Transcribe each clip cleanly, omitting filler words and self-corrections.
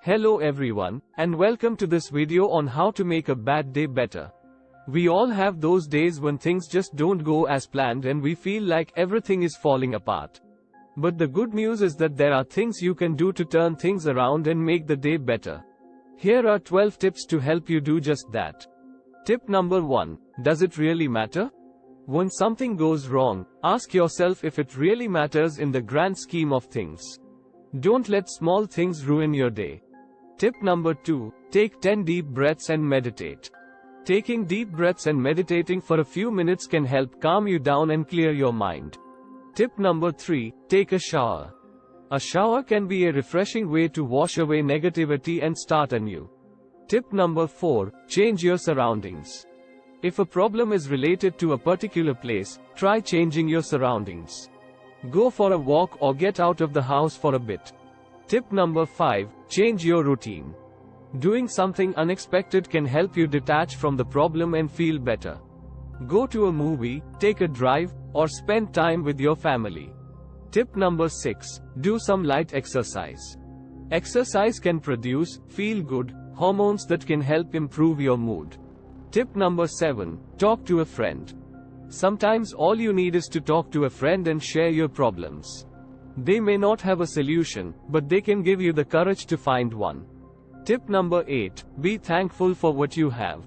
Hello everyone, and welcome to this video on how to make a bad day better. We all have those days when things just don't go as planned and we feel like everything is falling apart. But the good news is that there are things you can do to turn things around and make the day better. Here are 12 tips to help you do just that. Tip number 1. Does it really matter? When something goes wrong, ask yourself if it really matters in the grand scheme of things. Don't let small things ruin your day. Tip number 2. Take 10 deep breaths and meditate. Taking deep breaths and meditating for a few minutes can help calm you down and clear your mind. Tip number 3. Take a shower. A shower can be a refreshing way to wash away negativity and start anew. Tip number 4. Change your surroundings. If a problem is related to a particular place, try changing your surroundings. Go for a walk or get out of the house for a bit. Tip number 5. Change your routine. Doing something unexpected can help you detach from the problem and feel better. Go to a movie, take a drive, or spend time with your family. Tip number 6. Do some light exercise. Exercise can produce feel-good hormones that can help improve your mood. Tip number 7. Talk to a friend. Sometimes all you need is to talk to a friend and share your problems. They may not have a solution, but they can give you the courage to find one. Tip number 8. Be thankful for what you have.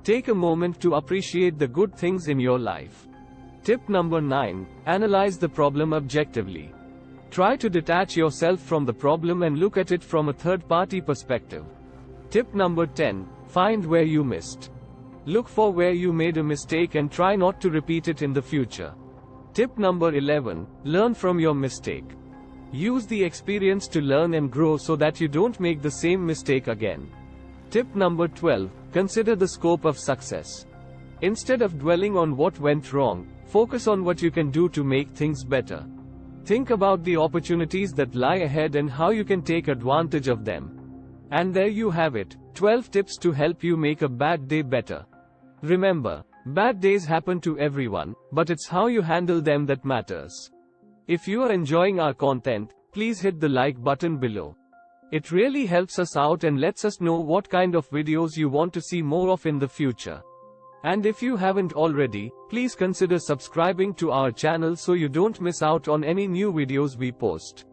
Take a moment to appreciate the good things in your life. Tip number 9. Analyze the problem objectively. Try to detach yourself from the problem and look at it from a third-party perspective. Tip number 10. Find where you missed. Look for where you made a mistake and try not to repeat it in the future. Tip number 11. Learn from your mistake. Use the experience to learn and grow so that you don't make the same mistake again. Tip number 12. Consider the scope of success. Instead of dwelling on what went wrong, focus on what you can do to make things better. Think about the opportunities that lie ahead and how you can take advantage of them. And there you have it, 12 tips to help you make a bad day better. Remember, bad days happen to everyone, but it's how you handle them that matters. If you are enjoying our content, please hit the like button below. It really helps us out and lets us know what kind of videos you want to see more of in the future. And if you haven't already, please consider subscribing to our channel so you don't miss out on any new videos we post.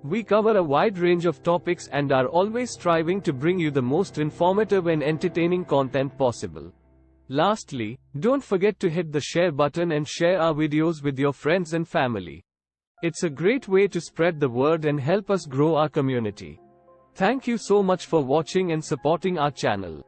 We cover a wide range of topics and are always striving to bring you the most informative and entertaining content possible. Lastly, don't forget to hit the share button and share our videos with your friends and family. It's a great way to spread the word and help us grow our community. Thank you so much for watching and supporting our channel.